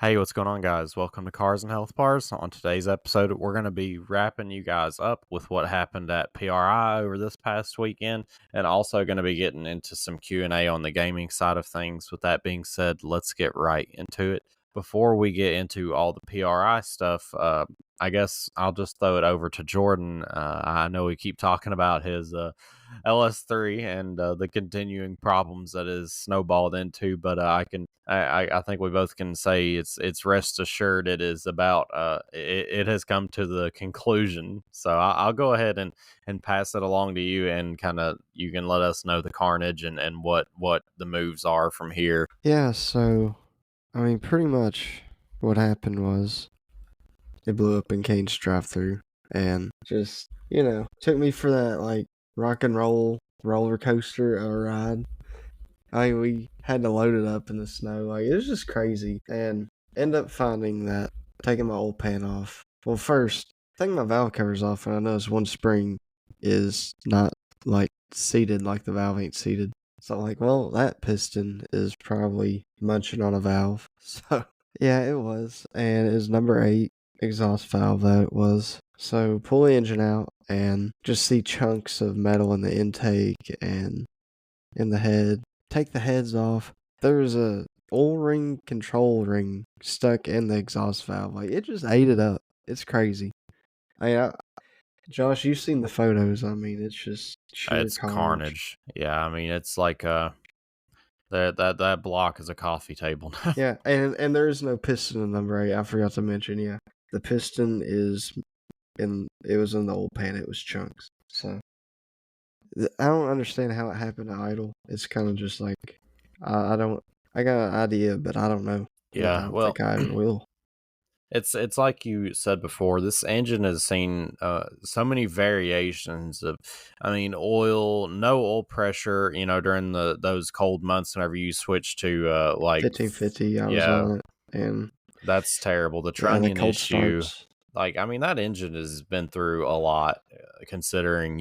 Hey, what's going on, guys? Welcome to Cars and Health Bars. On today's episode, we're going to be wrapping you guys up with what happened at PRI over this past weekend, and also going to be getting into some Q&A on the gaming side of things. With that being said, let's get right into it. Before we get into all the PRI stuff, I guess I'll just throw it over to Jordan. I know we keep talking about his LS3 and the continuing problems that is snowballed into, but I think we both can say it's rest assured it is about it has come to the conclusion. So I'll go ahead and pass it along to you, and kind of you can let us know the carnage and what the moves are from here. Yeah, so, pretty much what happened was it blew up in Kane's drive-thru and just, took me for that, rock and roll roller coaster ride. We had to load it up in the snow. It was just crazy. And end up finding that, taking my old pan off. Well, first, taking my valve covers off, and I noticed one spring is not, seated, the valve ain't seated. So I'm like, well, that piston is probably munching on a valve. So, yeah, it was. And it was number 8 exhaust valve that it was. So pull the engine out and just see chunks of metal in the intake and in the head. Take the heads off. There's a O-ring control ring stuck in the exhaust valve. It just ate it up. It's crazy. Josh, you've seen the photos. It's just sheer It's carnage. carnage. Yeah, I mean it's like that block is a coffee table. Yeah, and there is no piston in number 8. I forgot to mention. Yeah, the piston is it was in the old pan. It was chunks. So I don't understand how it happened to idle. It's kind of just like I don't. I got an idea, but I don't know. And I Yeah, don't well, think I ever will. it's like you said before. This engine has seen so many variations of, I mean, oil, no oil pressure. During those cold months, whenever you switch to 1550. I was yeah, on it, and that's terrible. The yeah, and the trunnion cold issue, starts. that engine has been through a lot, considering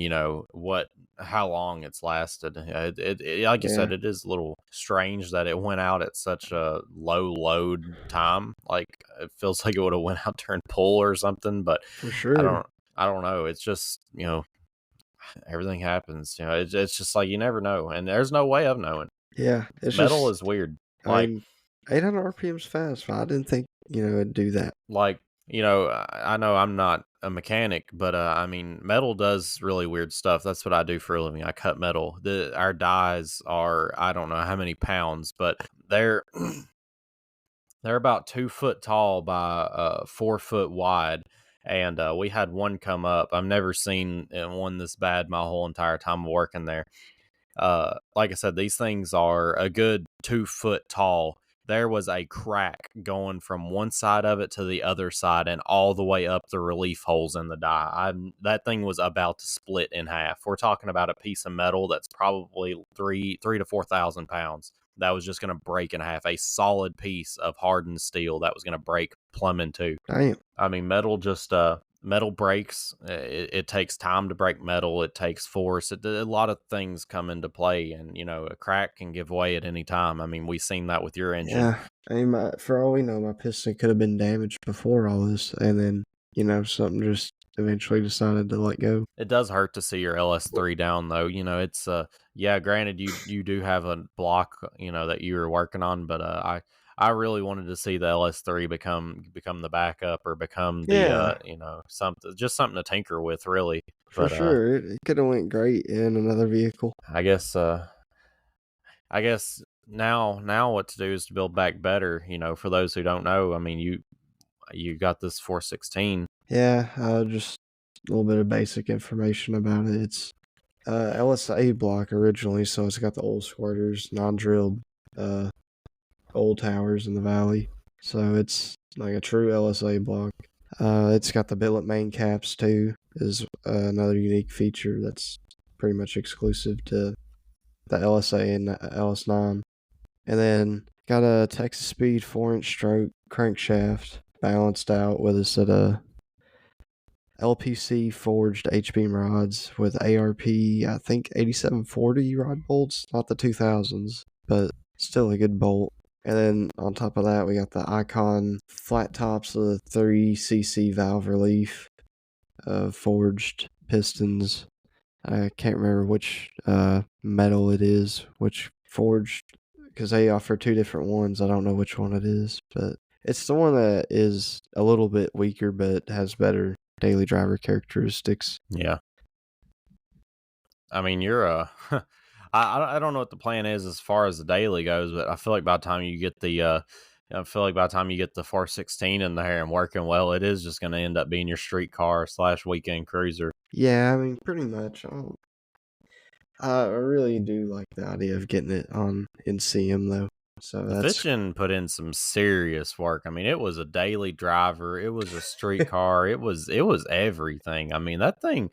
how long it's lasted. Like you said, Yeah, it is a little strange that it went out at such a low load time. Like, it feels like it would have went out during pull or something, but for I sure. don't I don't know. It's just everything happens. It's just like you never know, and there's no way of knowing. Yeah, it's Metal just. is weird. I Like mean, 800 RPM's fast. But I didn't think it'd do that. like I know I'm not a mechanic, but I mean, metal does really weird stuff. That's what I do for a living. I cut metal. Our dies are, I don't know how many pounds, but they're they're about 2 foot tall by 4 foot wide. And we had one come up. I've never seen one this bad my whole entire time of working there. Like I said, these things are a good 2 foot tall. There was a crack going from one side of it to the other side and all the way up the relief holes in the die. That thing was about to split in half. We're talking about a piece of metal that's probably three to 4,000 pounds. That was just going to break in half. A solid piece of hardened steel that was going to break plumb in two. Damn. I mean, metal breaks. It takes time to break metal. It takes force. A lot of things come into play, and a crack can give way at any time. I mean, we've seen that with your engine. Yeah. For all we know, my piston could have been damaged before all this, and then something just eventually decided to let go. It does hurt to see your LS3 down, though. It's yeah. Granted, you do have a block, that you were working on, but I really wanted to see the LS3 become the backup, or become the Yeah, something to tinker with, really. for But sure. It could have went great in another vehicle. I guess now what to do is to build back better. For those who don't know, I mean, you got this 416. Yeah, just a little bit of basic information about it. It's LSA block originally, so it's got the old squirters, non-drilled old towers in the valley. So it's like a true LSA block. It's got the billet main caps too, is another unique feature that's pretty much exclusive to the LSA and the LS9. And then got a Texas Speed 4-inch stroke crankshaft balanced out with a set of LPC forged H-beam rods with ARP, I think 8740 rod bolts, not the 2000s, but still a good bolt. And then on top of that, we got the Icon flat tops with a 3cc valve relief, forged pistons. I can't remember which metal it is, which forged, because they offer two different ones. I don't know which one it is, but it's the one that is a little bit weaker but has better daily driver characteristics. Yeah. I mean, you're I don't know what the plan is as far as the daily goes, but I feel like by the time you get I feel like by the time you get the 416 in there and working well, it is just going to end up being your street car / weekend cruiser. Yeah, I mean, pretty much. I really do like the idea of getting it on NCM though. So The that's Fitchin put in some serious work. I mean, it was a daily driver, it was a street car, it was everything. I mean, that thing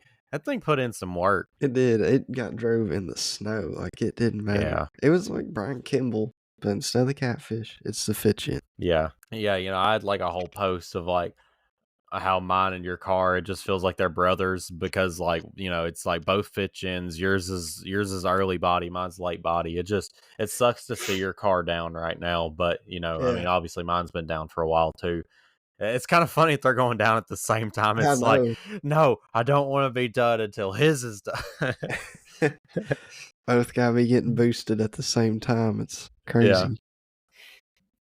put in some work. it did. It got drove in the snow. Like it didn't matter. Yeah. It was like Brian Kimball, but instead of the catfish, it's the Fitchin. Yeah. Yeah, I had like a whole post of like how mine and your car, it just feels like they're brothers because like it's like both Fitchins. Yours is early body, mine's late body. It sucks to see your car down right now, but I mean, Yeah, obviously mine's been down for a while too. It's kind of funny if they're going down at the same time. I It's like, know. no, I don't want to be done until his is done. Both gotta be getting boosted at the same time. It's Yeah. crazy.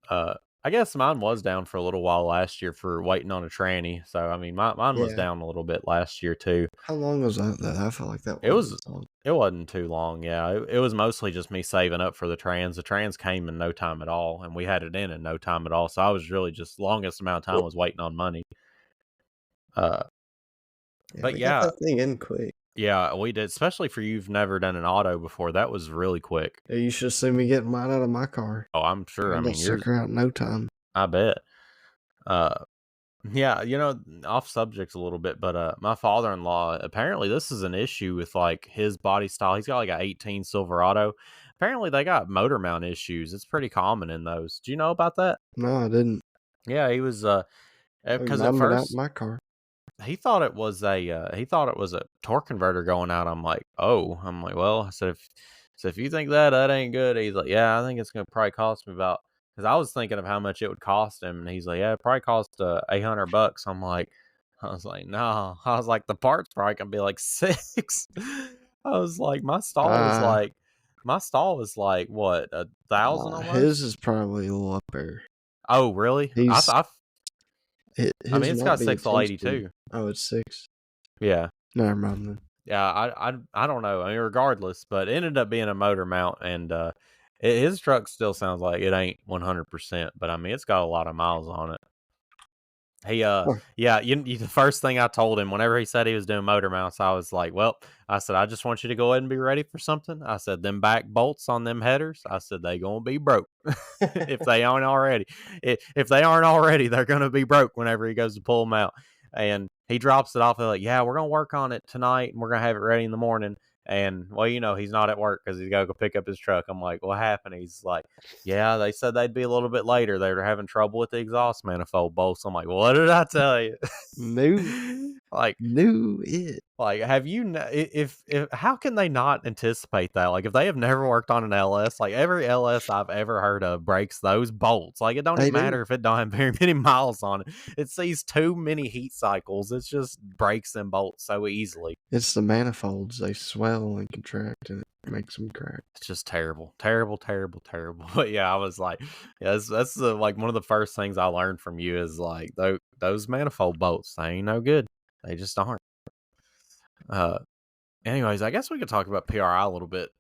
uh I guess mine was down for a little while last year for waiting on a tranny. So I mean, mine was Yeah. down a little bit last year too. How long was that though? I felt like that It wasn't was as long. it wasn't too long, yeah. It was mostly just me saving up for the trans. The trans came in no time at all, and we had it in no time at all. So I was really just longest amount of time was waiting on money. Uh, Yeah, but we got yeah, that thing in quick. yeah, we did. Especially for you've never done an auto before, that was really quick. Yeah, you should have seen me getting mine out of my car. Oh, I'm sure. I Got that mean, yours. sucker out in no time. I bet. Uh, yeah, off subject a little bit, but my father-in-law, apparently this is an issue with like his body style. He's got like a 18 Silverado. Apparently they got motor mount issues. It's pretty common in those. Do you know about that? No, I didn't. Yeah, he was I mean, because at mine went out in first my car. he thought it was a torque converter going out. I'm like, well, I said if you think that ain't good. He's like, yeah, I think it's gonna probably cost me about, because I was thinking of how much it would cost him, and he's like, yeah, it probably cost $800. I was like, no, I was like, the parts probably gonna be like six. I was like, Ah, my stall was like what, 1,000 nah, his almost. is probably a little up there. Oh, really? He's I mean, his it's got might a be a 10 6L80 speed. too. Oh, it's 6. Yeah. Never mind then. Yeah, I don't know. I mean, regardless, but it ended up being a motor mount, and his truck still sounds like it ain't 100%, but I mean, it's got a lot of miles on it. He Huh. yeah, the first thing I told him whenever he said he was doing motor mounts, I was like, well, I said, I just want you to go ahead and be ready for something. I said, them back bolts on them headers, I said, they gonna be broke if they aren't already. If they aren't already, they're gonna be broke whenever he goes to pull them out. And he drops it off. They're like, yeah, we're gonna work on it tonight, and we're gonna have it ready in the morning. And well, he's not at work because he's got to go pick up his truck. I'm like, what happened? He's like, yeah, they said they'd be a little bit later. They were having trouble with the exhaust manifold bolts. I'm like, what did I tell you? Knew like, knew it. have you? If how can they not anticipate that? Like, if they have never worked on an LS, like every LS I've ever heard of breaks those bolts. Like, it don't They even do. matter if it don't have very many miles on it. It sees too many heat cycles. It just breaks them bolts so easily. It's the manifolds. They swell and contract, and it makes them crack. It's just terrible, terrible, terrible, terrible. But yeah, I was like, yeah, that's like one of the first things I learned from you is like those manifold bolts. They ain't no good. They just aren't. Uh, anyways, I guess we could talk about PRI a little bit.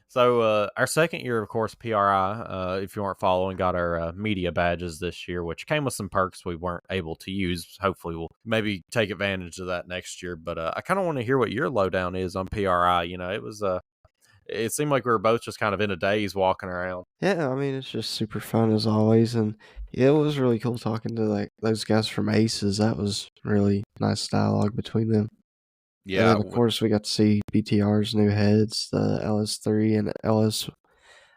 So our second year, of course, PRI. If you weren't following, got our media badges this year, which came with some perks we weren't able to use. Hopefully, we'll maybe take advantage of that next year. But I kind of want to hear what your lowdown is on PRI. It was it seemed like we were both just kind of in a daze walking around. Yeah, I mean it's just super fun as always, and it was really cool talking to like those guys from Aces. That was really nice dialogue between them. And Yeah, then of course we got to see BTR's new heads, the LS3 and LS.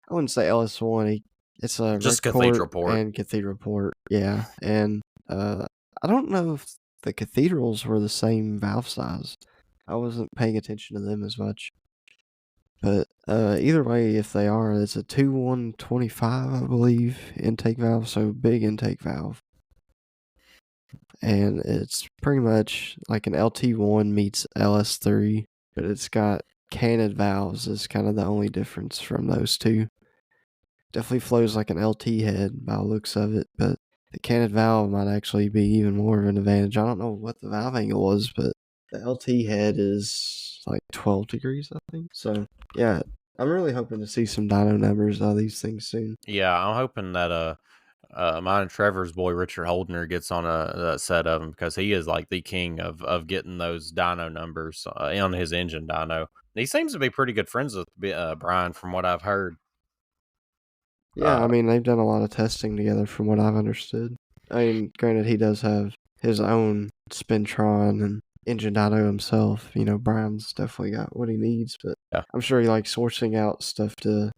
I wouldn't say LS1. It's a just Red Court Cathedral Port. and Cathedral Port. Yeah, and I don't know if the cathedrals were the same valve size. I wasn't paying attention to them as much. But either way, if they are, it's a 2125, I believe, intake valve. So big intake valve, and it's pretty much like an LT1 meets LS3, but it's got canted valves is kind of the only difference from those two. Definitely flows like an LT head by the looks of it, but the canted valve might actually be even more of an advantage. I don't know what the valve angle was, but the LT head is like 12 degrees, I think. So, yeah, I'm really hoping to see some dyno numbers out of these things soon. Yeah, I'm hoping that mine and Trevor's boy Richard Holdner gets on a set of them because he is like the king of getting those dyno numbers on his engine dyno. He seems to be pretty good friends with Brian, from what I've heard. Yeah, Uh, I mean, they've done a lot of testing together from what I've understood. I mean, granted, he does have his own Spintron and engine dyno himself. You know, Brian's definitely got what he needs, but yeah, I'm sure he likes sourcing out stuff to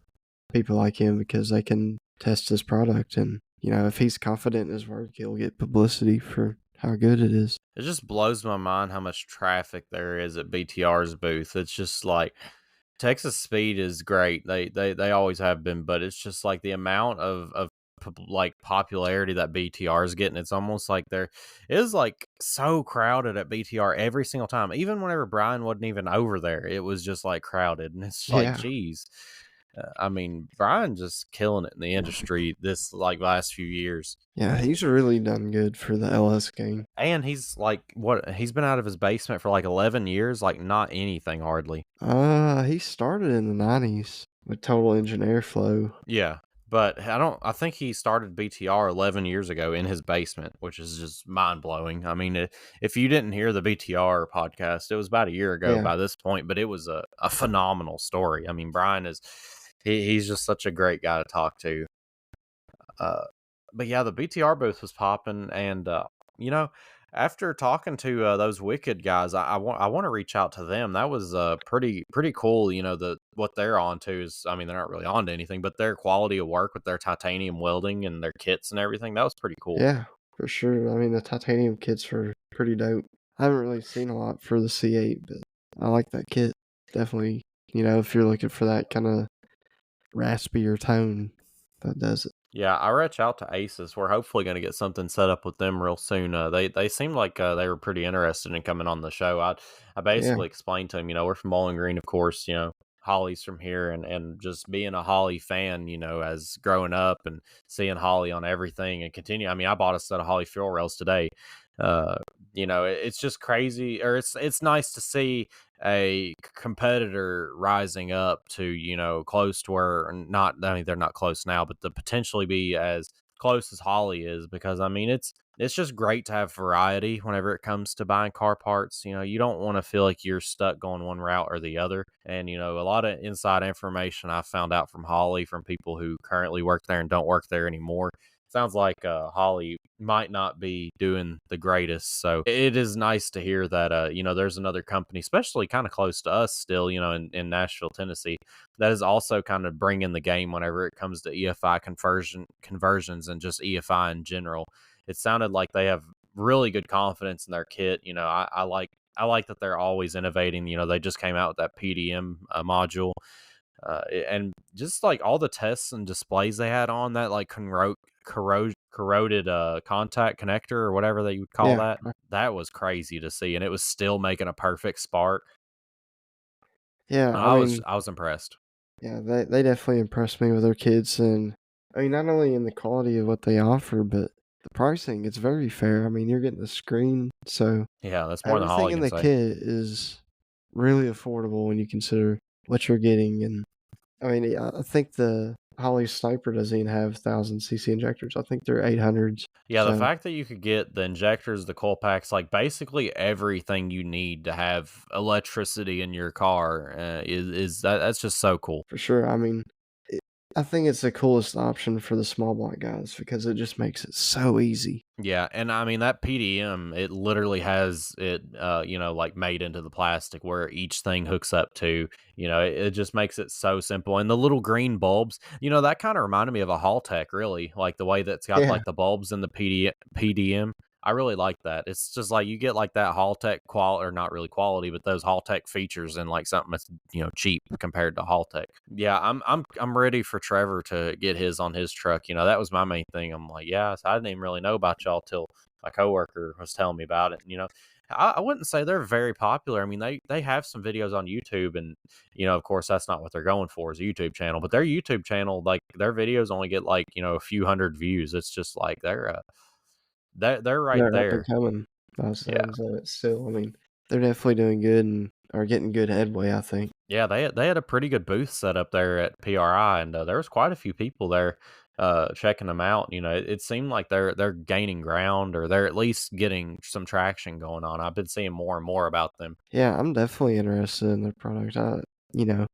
people like him because they can test his product. And, you know, if he's confident in his work, he'll get publicity for how good it is. it just blows my mind how much traffic there is at BTR's booth. It's just like Texas Speed is great. They always have been, but it's just like the amount of like popularity that BTR is getting. It's almost like there is like so crowded at BTR every single time. Even whenever Brian wasn't even over there, it was just like crowded, and it's like, Yeah. geez. I mean, Brian just killing it in the industry this like last few years. Yeah, he's really done good for the LS game. And he's like, what? He's been out of his basement for like 11 years, like not anything hardly. He started in the 90s with Total Engine Airflow. Yeah, but I think he started BTR 11 years ago in his basement, which is just mind-blowing. I mean, if you didn't hear the BTR podcast, it was about a year ago Yeah. by this point, but it was a phenomenal story. I mean, Brian is he's just such a great guy to talk to. Uh, but yeah, the BTR booth was popping, and you know, after talking to those Wicked guys, I want to reach out to them. That was pretty cool. You know, the what they're on to is, I mean, they're not really on to anything, but their quality of work with their titanium welding and their kits and everything, that was pretty cool. Yeah, for sure. I mean, the titanium kits were pretty dope. I haven't really seen a lot for the C8, but I like that kit. Definitely, you know, if you're looking for that kind of raspier tone, that does it. Yeah, I reach out to Aces. We're hopefully going to get something set up with them real soon. They seemed like they were pretty interested in coming on the show. I Yeah, basically explained to them, you know, we're from Bowling Green, of course. You know, Holly's from here, and just being a Holly fan, you know, as growing up and seeing Holly on everything and continue. I mean, I bought a set of Holly fuel rails today. Uh, you know, it's just crazy, or it's nice to see a competitor rising up to, you know, close to where, not, I mean, they're not close now, but to potentially be as close as Holly is, because I mean, it's just great to have variety whenever it comes to buying car parts. You know, you don't want to feel like you're stuck going one route or the other. And, you know, a lot of inside information I found out from Holly, from people who currently work there and don't work there anymore. Sounds like Holly might not be doing the greatest. So it is nice to hear that, you know, there's another company, especially kind of close to us still, you know, in Nashville, Tennessee, that is also kind of bringing the game whenever it comes to EFI conversions and just EFI in general. It sounded like they have really good confidence in their kit. You know, I like that they're always innovating. You know, they just came out with that PDM module, and just like all the tests and displays they had on that, like corroded contact connector or whatever that you would call yeah, that. That was crazy to see, and it was still making a perfect spark. yeah. I I was mean, I was impressed. yeah, they definitely impressed me with their kits, and I mean, not only in the quality of what they offer, but the pricing. It's very fair. I mean, you're getting the screen, so Yeah, that's more than everything Holly in can the say. kit is really affordable when you consider what you're getting. And I mean, yeah, I think the Holly Sniper doesn't even have 1000 cc injectors. I think they're 800s. Yeah, the So fact that you could get the injectors, the coil packs, like basically everything you need to have electricity in your car, that's just so cool. for sure, I mean, it, I think it's the coolest option for the small block guys because it just makes it so easy. Yeah, and I mean that PDM, it literally has it, you know, like made into the plastic where each thing hooks up to. You know, it just makes it so simple. And the little green bulbs, you know, that kind of reminded me of a Haltech, really, like the way that's got Yeah, like the bulbs in the PDM. I really like that. It's just like you get like that Hall Tech quality, or not really quality, but those Hall Tech features and like something that's cheap compared to Hall Tech. Yeah, I'm ready for Trevor to get his on his truck. That was my main thing. I'm like, yeah, so I didn't even really know about y'all till my coworker was telling me about it. I wouldn't say they're very popular. I mean, they have some videos on YouTube, and of course, that's not what they're going for is a YouTube channel. But their YouTube channel, like their videos, only get like a few hundred views. It's just like they're right They're up and there. coming by the Yeah, sounds of it still. I mean, they're definitely doing good and are getting good headway, I think. yeah. They had a pretty good booth set up there at PRI, and there was quite a few people there checking them out. It seemed like they're gaining ground, or they're at least getting some traction going on. I've been seeing more and more about them. Yeah, I'm definitely interested in their product. You know,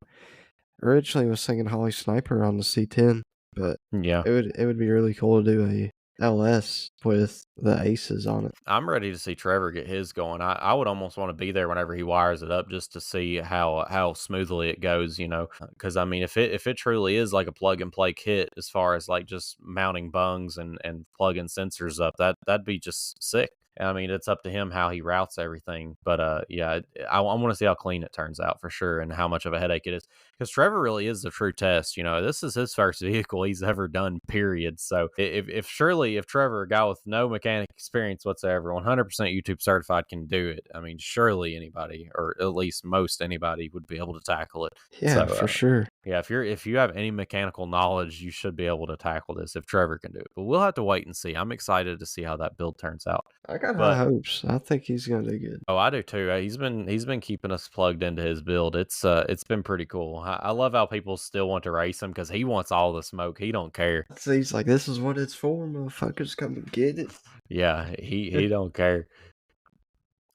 originally was thinking Holly Sniper on the C10, but Yeah. it would be really cool to do a LS with the aces on it. I'm ready to see Trevor get his going. I would almost want to be there whenever he wires it up just to see how smoothly it goes, Because I mean, if it truly is like a plug and play kit as far as like just mounting bungs and plugging sensors up, that'd be just sick. I mean, it's up to him how he routes everything, but yeah, I want to see how clean it turns out for sure, and how much of a headache it is. Because Trevor really is the true test. This is his first vehicle he's ever done. Period. So if Trevor, a guy with no mechanic experience whatsoever, 100% YouTube certified, can do it, I mean, surely anybody, or at least most anybody, would be able to tackle it. So Yeah, for sure. yeah, if you have any mechanical knowledge, you should be able to tackle this if Trevor can do it. But we'll have to wait and see. I'm excited to see how that build turns out. I got high But hopes. I think he's gonna do good. oh, I do too. He's been keeping us plugged into his build. It's been pretty cool. I love how people still want to race him because he wants all the smoke. He don't care. So he's like, "This is what it's for, motherfuckers. Come and get it." Yeah, he don't care.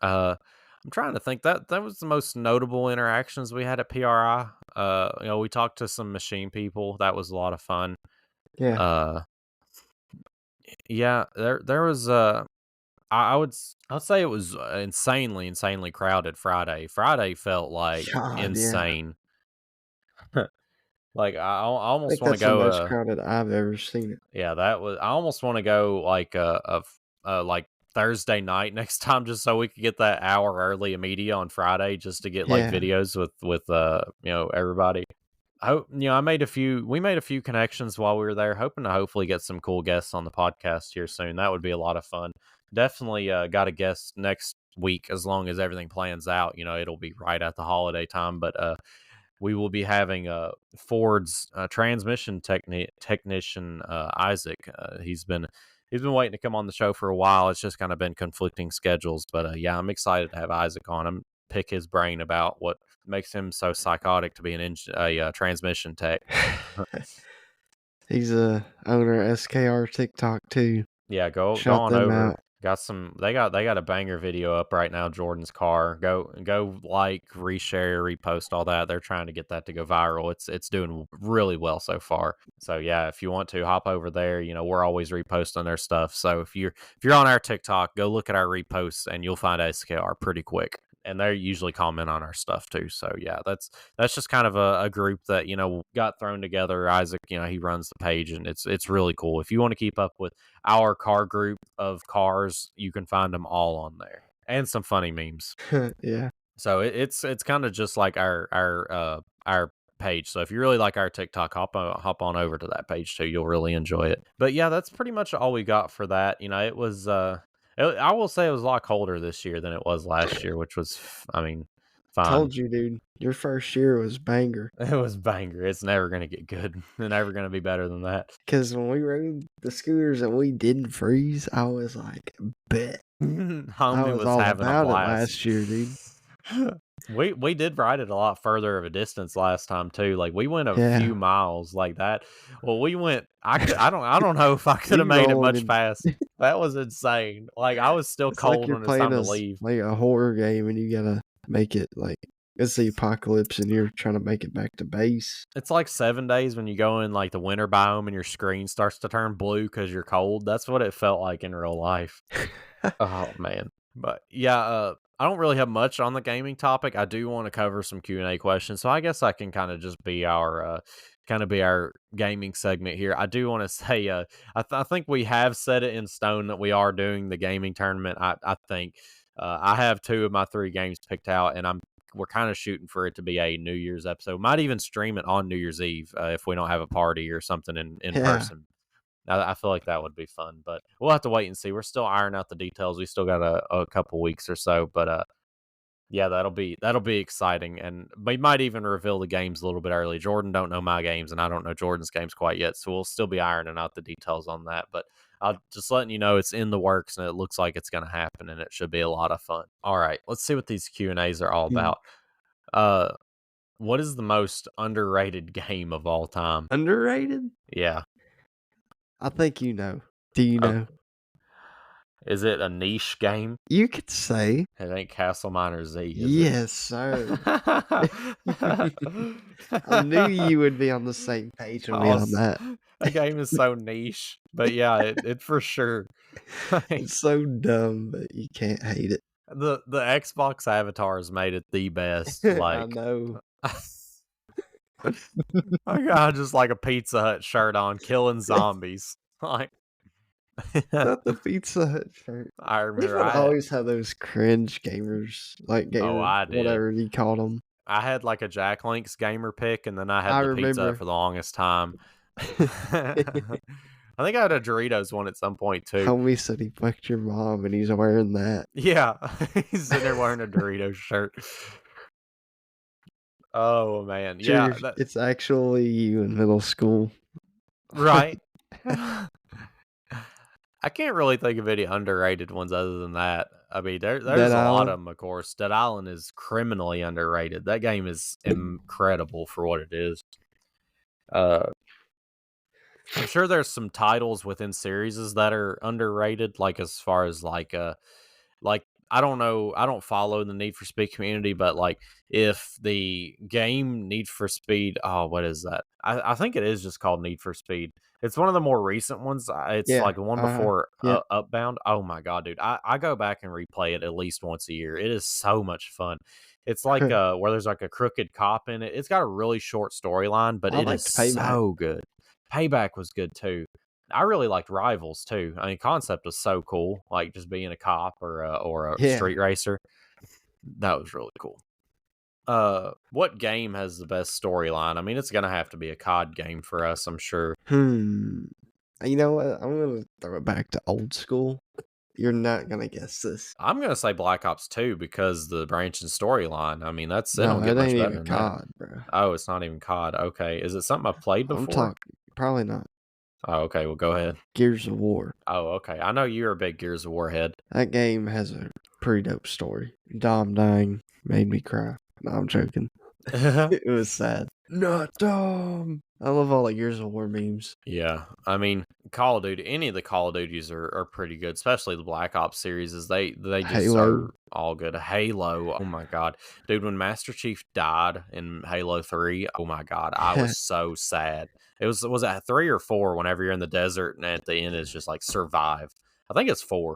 I'm trying to think, that was the most notable interactions we had at PRI. We talked to some machine people. That was a lot of fun. Yeah. Uh, yeah, there was I would say it was insanely crowded Friday. Friday felt like God, yeah. insane. Like I I think almost want to that's the go. most crowded I've ever seen it. Yeah, that was. I almost want to go like like Thursday night next time, just so we could get that hour early media on Friday, just to get like Yeah. videos with everybody. I made a few. We made a few connections while we were there, hoping to hopefully get some cool guests on the podcast here soon. That would be a lot of fun. Definitely got a guest next week, as long as everything plans out. It'll be right at the holiday time, but we will be having Ford's transmission technician, Isaac. He's been waiting to come on the show for a while. It's just kind of been conflicting schedules, but yeah, I'm excited to have Isaac on him. Pick his brain about what makes him so psychotic to be a transmission tech. He's a owner of SKR TikTok too. Yeah, go Shout on them over. out. Got some. They got a banger video up right now. Jordan's car. Go like, reshare, repost, all that. They're trying to get that to go viral. It's doing really well so far. So yeah, if you want to hop over there, we're always reposting their stuff. So if you're on our TikTok, go look at our reposts and you'll find SKR pretty quick. And they usually comment on our stuff too. So yeah, that's just kind of a group that got thrown together. Isaac, he runs the page, and it's really cool. If you want to keep up with our car group of cars, you can find them all on there, and some funny memes. Yeah. So it's kind of just like our page. So if you really like our TikTok, hop on over to that page too. You'll really enjoy it. But yeah, that's pretty much all we got for that. It was I will say it was a lot colder this year than it was last year, which was, I mean, fine. Told you, dude. Your first year was banger. It was banger. It's never gonna get good. It's never gonna be better than that. Because when we rode the scooters and we didn't freeze, I was like, bet. I Homie was was all having a about it blast. last year, dude. We did ride it a lot further of a distance last time too. Like we went a Yeah. few miles like that. Well, we went. I don't know if I could have We made it rolling much in. past. That was insane. Like I was still It's like cold you're when it's time playing to leave. like a horror game and you gotta make it like it's the apocalypse and you're trying to make it back to base. It's like 7 days when you go in like the winter biome and your screen starts to turn blue because you're cold. That's what it felt like in real life. Oh man. But yeah, I don't really have much on the gaming topic. I do want to cover some Q&A questions, so I guess I can kind of just be our kind of be our gaming segment here. I do want to say, I think we have set it in stone that we are doing the gaming tournament. I think I have 2 of my 3 games picked out, and we're kind of shooting for it to be a New Year's episode. Might even stream it on New Year's Eve if we don't have a party or something in Yeah. person. I feel like that would be fun, but we'll have to wait and see. We're still ironing out the details. We still got a couple weeks or so, but yeah, that'll be exciting, and we might even reveal the games a little bit early. Jordan don't know my games, and I don't know Jordan's games quite yet, so we'll still be ironing out the details on that. But I'll just letting you know it's in the works, and it looks like it's going to happen, and it should be a lot of fun. All right, let's see what these Q&As are all Hmm. about. Uh, what is the most underrated game of all time? Underrated? Yeah. I think you know. Do you Oh, know? is it a niche game? You could say It ain't Castle Miner Z, is it? yes, sir. I knew you would be on the same page with me on that. That game is so niche, but yeah, it for sure. Like, It's so dumb, but you can't hate it. the Xbox avatars made it the best. I Like, know. I got just like a Pizza Hut shirt on, killing zombies. Like, Not the Pizza Hut shirt. I We remember would always have those cringe gamers, like gamer, I did. whatever you called them. I had like a Jack Link's gamer pick, and then I had I the Pizza Hut remember. for the longest time. I think I had a Doritos one at some point too. Homie said he fucked your mom and he's wearing that. Yeah, he's sitting there wearing a Doritos shirt. Oh man, yeah, It's actually you in middle school. right. I can't really think of any underrated ones other than that. I mean, there's Dead a lot of Island. them, of course. Dead Island is criminally underrated. That game is incredible for what it is. Uh, I'm sure there's some titles within series that are underrated, like as far as like I don't know, I don't follow the Need for Speed community, but like if the game Need for Speed, oh, what is that? I think it is just called Need for Speed. It's one of the more recent ones. It's Yeah. like the one before Yeah. Upbound. Oh my god, dude! I go back and replay it at least once a year. It is so much fun. It's like where there's like a crooked cop in it. It's got a really short storyline, but I it is liked Payback. so good. Payback was good too. I really liked Rivals too. I mean, concept was so cool, like just being a cop or a Yeah. street racer. That was really cool. What game has the best storyline? I mean, it's gonna have to be a COD game for us, I'm sure. You know what? I'm gonna throw it back to old school. You're not gonna guess this. I'm gonna say Black Ops 2 because the branching storyline. I mean, they No, don't get it much ain't better even than that. COD, bro. Oh, it's not even COD. Okay, is it something I've played I'm before? talking probably not. Oh, okay. Well, go ahead. Gears of War. Oh, okay. I know you're a big Gears of War head. That game has a pretty dope story. Dom dying made me cry. No, I'm joking. It was sad. Not Dom. I love all the Gears of War memes. Yeah, I mean, Call of Duty. Any of the Call of Duties are pretty good, especially the Black Ops series. They just Halo. are all good. Halo. Oh my god, dude! When Master Chief died in Halo 3, oh my god, I was so sad. It was it 3 or 4? Whenever you're in the desert and at the end it's just like survive. I think it's 4.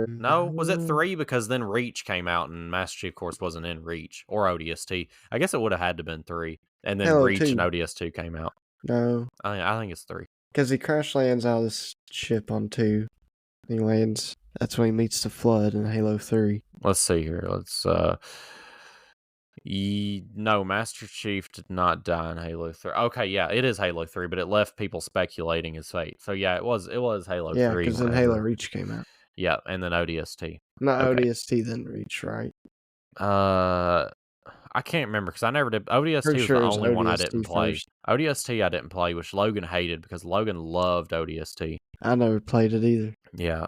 No, was it 3? Because then Reach came out and Master Chief, of course, wasn't in Reach or ODST. I guess it would have had to have been 3, and then Halo Reach 2. and ODS2 came out. No, I think it's 3. because he crash lands out of this ship on 2. He lands. That's when he meets the Flood in Halo 3. Let's see here. Let's no, Master Chief did not die in Halo 3. Okay, yeah, it is Halo 3, but it left people speculating his fate. So yeah, it was Halo Yeah, 3 because then Halo Reach came out. Yeah, and then ODST. Not Okay. ODST, then Reach, right? I can't remember because I never did. ODST Pretty was sure the it was only one I ODST didn't play. first. ODST I didn't play, which Logan hated because Logan loved ODST. I never played it either. Yeah,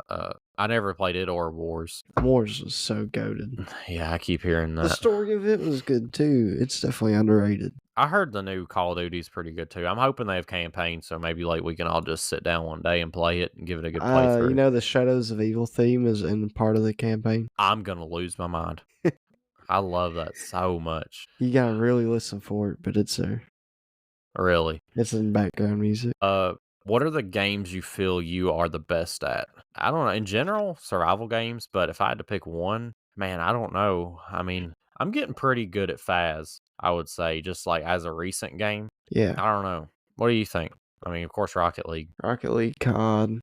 I never played it or Wars. Wars was so goated. Yeah, I keep hearing The that. story of it was good too. It's definitely underrated. I heard the new Call of Duty's pretty good too. I'm hoping they have campaigns, so maybe like we can all just sit down one day and play it and give it a good playthrough. You know, the Shadows of Evil theme is in part of the campaign. I'm gonna lose my mind. I love that so much. You gotta really listen for it, but it's there. Really. It's in background music. What are the games you feel you are the best at? I don't know. In general, survival games, but if I had to pick one, man, I don't know. I mean, I'm getting pretty good at Faz. I would say, just like as a recent game. Yeah. I don't know. What do you think? I mean, of course, Rocket League. Rocket League COD.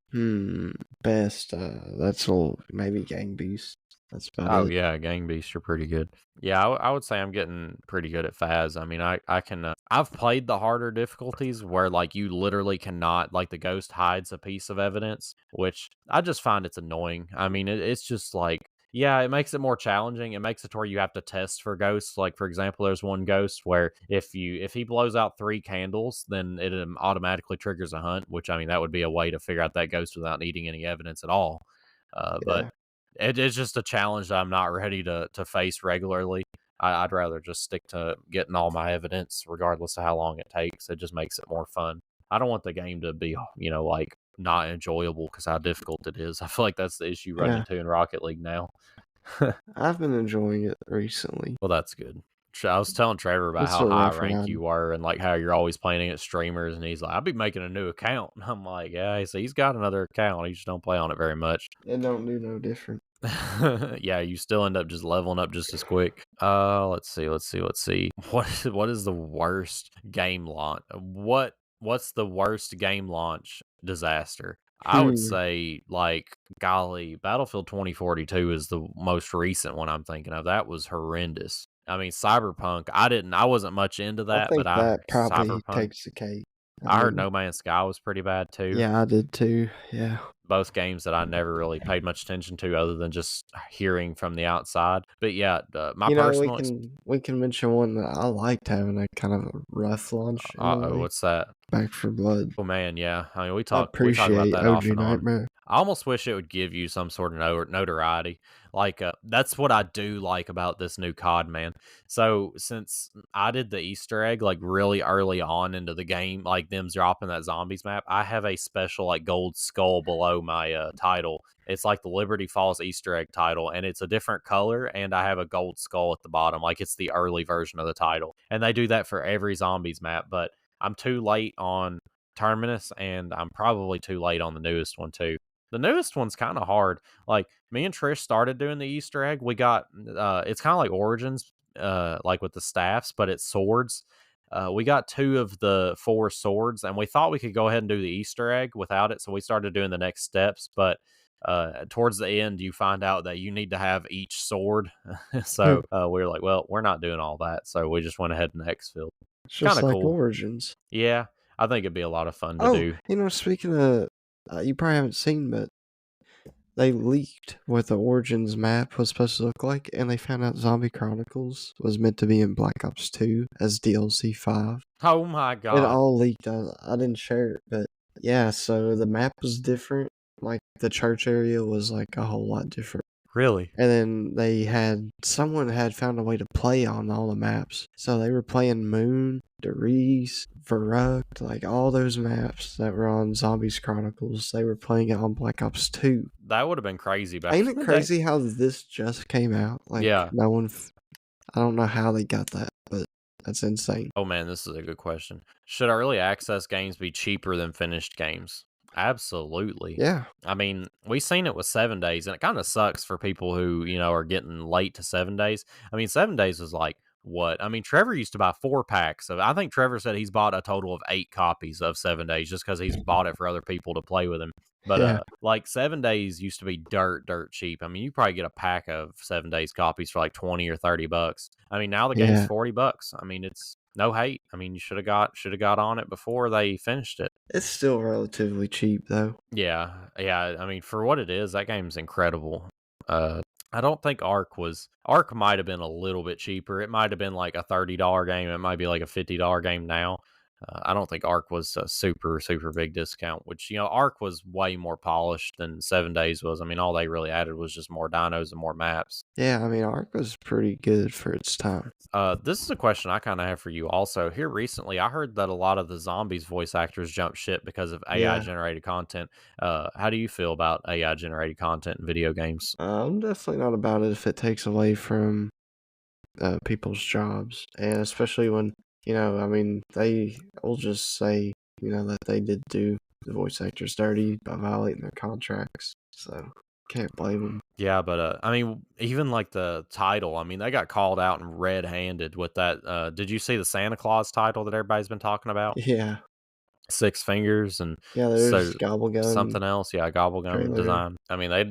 Best. That's all. Maybe Gang Beast. That's about Oh it. yeah, Gang Beasts are pretty good. Yeah, I would say I'm getting pretty good at Faz. I mean, I can I've played the harder difficulties where like you literally cannot like the ghost hides a piece of evidence, which I just find it's annoying. I mean, it's just like yeah, it makes it more challenging. It makes it to where you have to test for ghosts. Like for example, there's one ghost where if he blows out 3 candles, then it automatically triggers a hunt. Which I mean, that would be a way to figure out that ghost without needing any evidence at all. But Yeah. it's just a challenge that I'm not ready to face regularly. I'd rather just stick to getting all my evidence, regardless of how long it takes. It just makes it more fun. I don't want the game to be, like not enjoyable because how difficult it is. I feel like that's the issue running Yeah. into in Rocket League now. I've been enjoying it recently. Well, that's good. I was telling Trevor about It's how a high rough rank ride. you were and like how you're always playing against streamers, and he's like, "I'll be making a new account." And I'm like, "Yeah." So he's got another account. He just don't play on it very much. It don't do no different. Yeah, you still end up just leveling up just as quick. Let's see, let's see, let's see. What is the worst game launch? What's the worst game launch disaster? I would Hmm. say like golly, Battlefield 2042 is the most recent one I'm thinking of. That was horrendous. I mean, Cyberpunk, I wasn't much into I that, but think that probably Cyberpunk, takes the cake. I I heard mean, No Man's Sky was pretty bad too. yeah, I did too. Yeah. Both games that I never really paid much attention to other than just hearing from the outside. But yeah, my You know, we personal can mention one that I liked having a kind of a rough launch in a uh-oh, way. what's that? Back for Blood. Oh man, yeah. I mean, I we talk about appreciate that off OG and on. Nightmare. I almost wish it would give you some sort of notoriety. Like that's what I do like about this new COD, man. So since I did the Easter egg like really early on into the game, like them dropping that zombies map, I have a special like gold skull below my title. It's like the Liberty Falls Easter egg title, and it's a different color, and I have a gold skull at the bottom, like it's the early version of the title. And they do that for every zombies map, but I'm too late on Terminus, and I'm probably too late on the newest one too. The newest one's kind of hard. Like me and Trish started doing the Easter egg. We got it's kind of like Origins, like with the staffs, but it's swords. We got 2 of the 4 swords, and we thought we could go ahead and do the Easter egg without it. So we started doing the next steps, but towards the end, you find out that you need to have each sword. So we were like, well, we're not doing all that. So we just went ahead and exfilled. It's Kind just of like cool. Origins. Yeah, I think it'd be a lot of fun to Oh, do. speaking of, you probably haven't seen, but they leaked what the Origins map was supposed to look like, and they found out Zombie Chronicles was meant to be in Black Ops 2 as DLC 5. Oh my It god. all leaked. I didn't share it, but yeah, so the map was different. Like, the church area was, like, a whole lot different. Really? And then someone had found a way to play on all the maps. So they were playing Moon, Derice, Verruct, like all those maps that were on Zombies Chronicles. They were playing it on Black Ops 2. That would have been crazy back Ain't in it the day. crazy how this just came out? Like, Yeah. no one, I don't know how they got that, but that's insane. Oh man, this is a good question. Should early access games be cheaper than finished games? Absolutely. Yeah. I mean, we've seen it with 7 days, and it kind of sucks for people who, are getting late to 7 days. I mean, 7 days was like what? I mean, Trevor used to buy 4 packs of, I think Trevor said he's bought a total of 8 copies of 7 days just because he's bought it for other people to play with him. But Yeah. like 7 days used to be dirt cheap. I mean, you probably get a pack of 7 days copies for like 20 or $30. I mean, now the game's Yeah. $40. I mean, it's no hate. I mean, you should have got on it before they finished it. It's still relatively cheap, though. Yeah. I mean, for what it is, that game's incredible. I don't think Ark might have been a little bit cheaper. It might have been like a $30 game. It might be like a $50 game now. I don't think Ark was a super big discount, which, Ark was way more polished than 7 days was. I mean, all they really added was just more dinos and more maps. Yeah, I mean, Ark was pretty good for its time. This is a question I kind of have for you also. Here recently, I heard that a lot of the zombies voice actors jumped ship because of AI Yeah. generated content. How do you feel about AI generated content in video games? I'm definitely not about it if it takes away from people's jobs, and especially when I mean, they will just say that they did do the voice actors dirty by violating their contracts. So Can't blame them. Yeah, but, I mean, even, like, the title, I mean, they got called out and red-handed with that, did you see the Santa Claus title that everybody's been talking about? Yeah. Six Fingers and Yeah, there's so Gobblegum something else, yeah, Gobblegum trailer. Design. I mean, they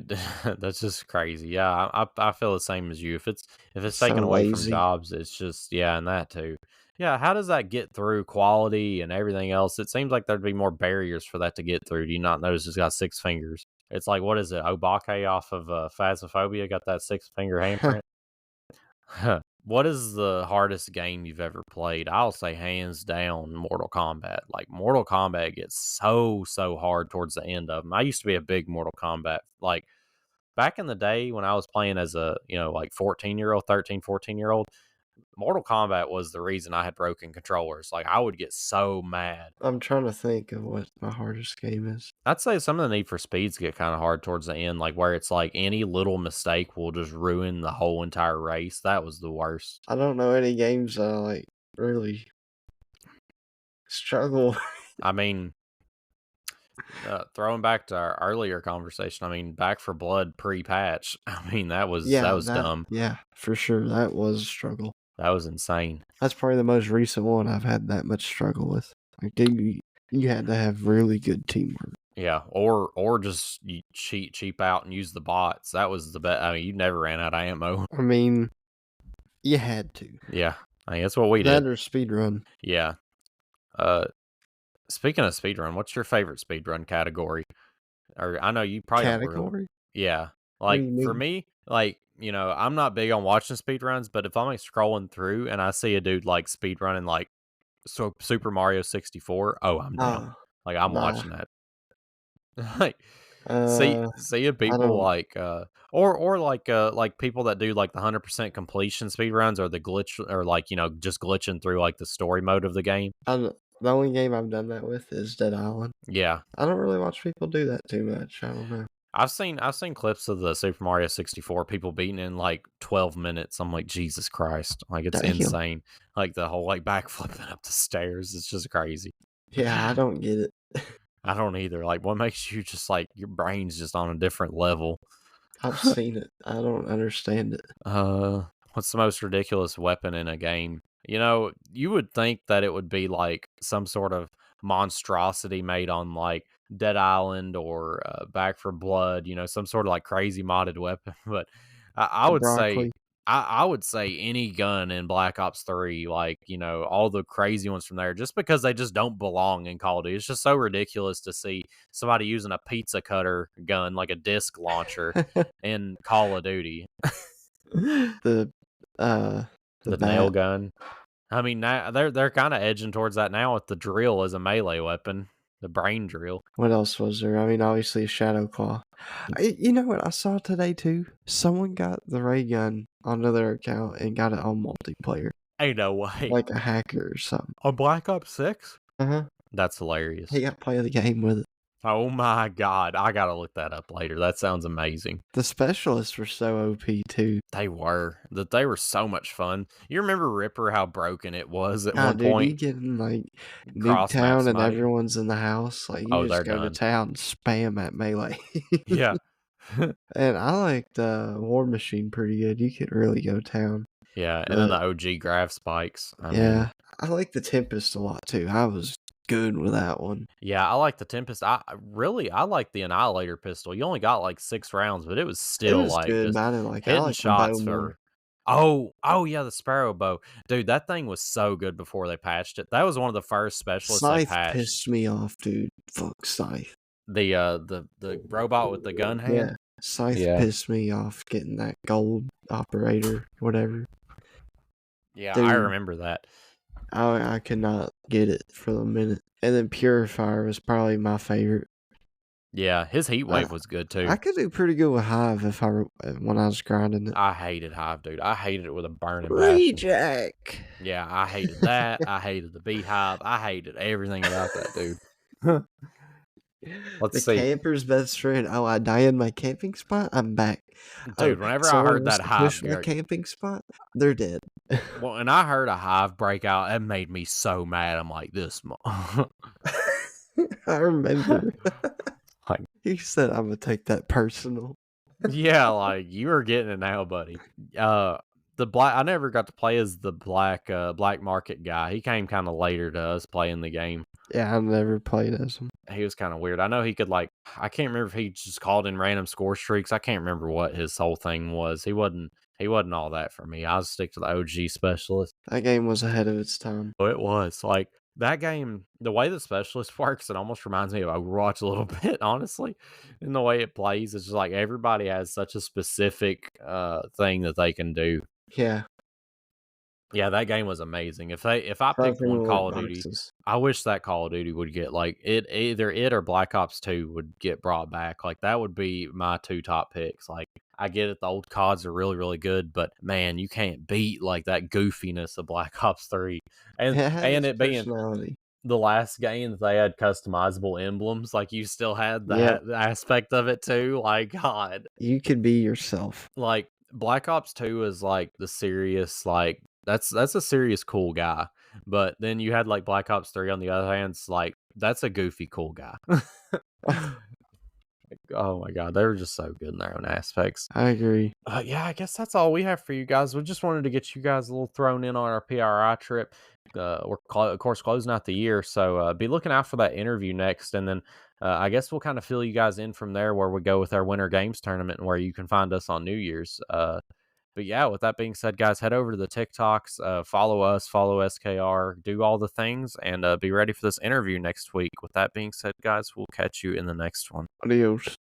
that's just crazy. Yeah, I feel the same as you. If it's taken So away from lazy. jobs, it's just yeah, and that too. Yeah, how does that get through quality and everything else? It seems like there'd be more barriers for that to get through. Do you not notice it's got six fingers? It's like what is it? Obake off of Phasmophobia got that six finger handprint. What is the hardest game you've ever played? I'll say hands down Mortal Kombat. Like Mortal Kombat gets so hard towards the end of them. I used to be a big Mortal Kombat like back in the day when I was playing as a, like 14-year-old, 13, 14-year-old. Mortal Kombat was the reason I had broken controllers. Like I would get so mad. I'm trying to think of what my hardest game is. I'd say some of the Need for Speeds get kind of hard towards the end, like where it's like any little mistake will just ruin the whole entire race. That was the worst. I don't know any games that I like really struggle. I mean, throwing back to our earlier conversation, I mean, Back for Blood pre-patch. I mean, that was dumb. Yeah, for sure. That was a struggle. That was insane. That's probably the most recent one I've had that much struggle with. Like, you had to have really good teamwork. Yeah, or just you cheap out and use the bots. That was the best. I mean, you never ran out of ammo. I mean, you had to. Yeah, I mean that's what we That did. or speedrun. Yeah. Uh, Speaking of speedrun, what's your favorite speedrun category? Or I know you probably don't really. Category? Yeah, What do like you for mean? me, like I'm not big on watching speedruns, but if I'm like scrolling through and I see a dude like speedrunning like Super Mario 64, oh, I'm down. Oh, Like I'm nah. watching that. Like Uh, see if I people don't. like or like people that do like the 100% completion speedruns or the glitch or like just glitching through like the story mode of the game. The only game I've done that with is Dead Island. Yeah. I don't really watch people do that too much. I don't know. I've seen clips of the Super Mario 64 people beating in like 12 minutes. I'm like, Jesus Christ. Like it's Damn. insane. Like the whole like backflipping up the stairs. It's just crazy. Yeah, I don't get it. I don't either. Like what makes you just like your brain's just on a different level. I've seen it. I don't understand it. What's the most ridiculous weapon in a game? You would think that it would be like some sort of monstrosity made on like Dead Island or Back for Blood, some sort of like crazy modded weapon. But I The would say, broccoli. I would say any gun in Black Ops 3, like, all the crazy ones from there, just because they just don't belong in Call of Duty. It's just so ridiculous to see somebody using a pizza cutter gun, like a disc launcher, in Call of Duty. the uh the The nail bat. gun. I mean, now they're kind of edging towards that now with the drill as a melee weapon, the brain drill. What else was there? I mean, obviously Shadow Claw. You know what I saw today too? Someone got the ray gun onto their account and got it on multiplayer, Ain't no way. like a hacker or something. On Black Ops 6? Uh-huh. That's hilarious. He got to play the game with it. Oh my god, I gotta look that up later. That sounds amazing. The specialists were so OP too. They were so much fun. You remember Ripper, how broken it was at God, one dude, you point? get in like Cross map Nuketown and smite. everyone's in the house. Like you Oh, just they're go to done. town and spam at melee. Yeah. And I liked War Machine pretty good. You could really go town. Yeah, and then But the OG graph spikes. I mean, yeah, I like the Tempest a lot too. I was good with that one. yeah, I like the Tempest. I like the Annihilator pistol. You only got like 6 rounds, but it was It still was like good, just but I didn't like. I hitting like the bow shots more. for. Oh yeah, the Sparrow bow, dude. That thing was so good before they patched it. That was one of the first specialists they Scythe patched. pissed me off, dude. Fuck Scythe. The robot with the gun hand. Yeah, Scythe Yeah, pissed me off getting that gold operator, whatever. yeah, I Dude, remember that. I could not get it for the minute. And then Purifier was probably my favorite. Yeah, his heat I, wave was good too. I could do pretty good with Hive when I was grinding it. I hated Hive, dude. I hated it with a burning passion. Rejack. Yeah, I hated that. I hated the beehive. I hated everything about that, dude. Let's The see. camper's best friend. Oh, I die in my camping spot. I'm back. Dude, whenever I someone heard wants that to hive, push my camping spot, they're dead. well, and I heard a hive break out, it made me so mad. I'm like, this. I remember. Like, He said, "I'm gonna take that personal." Yeah, like, you are getting it now, buddy. Uh, the black I never got to play as the black market guy. He came kinda later to us playing the game. Yeah, I've never played as him. He was kinda weird. I know he could, like I can't remember if he just called in random score streaks. I can't remember what his whole thing was. He wasn't all that for me. I'll stick to the OG specialist. That game was ahead of its time. Oh, it was, like, that game the way the specialist works, it almost reminds me of Overwatch a little bit, honestly, in the way it plays. It's just like everybody has such a specific, thing that they can do. Yeah, Yeah, that game was amazing. If I picked covering the one loot Call of Duty, boxes. I wish that Call of Duty would get, like either it or Black Ops 2 would get brought back, like, that would be my 2 top picks, like, I get it, the old CODs are really, really good, but, man, you can't beat, like, that goofiness of Black Ops 3, It had and its it being personality. the last game that they had customizable emblems, like, you still had Yep, that aspect of it too, like, God. you could be yourself. Like, Black Ops 2 is, like, the serious, like that's a serious cool guy, but then you had, like, Black Ops 3 on the other hand, it's like, that's a goofy cool guy. Oh my god, they were just so good in their own aspects. I agree. Yeah, I guess that's all we have for you guys. We just wanted to get you guys a little thrown in on our PRI trip. Of course, closing out the year, so be looking out for that interview next, and then I guess we'll kind of fill you guys in from there where we go with our Winter Games tournament and where you can find us on New Year's. But yeah, with that being said, guys, head over to the TikToks, follow us, follow SKR, do all the things, and be ready for this interview next week. With that being said, guys, we'll catch you in the next one. Adios.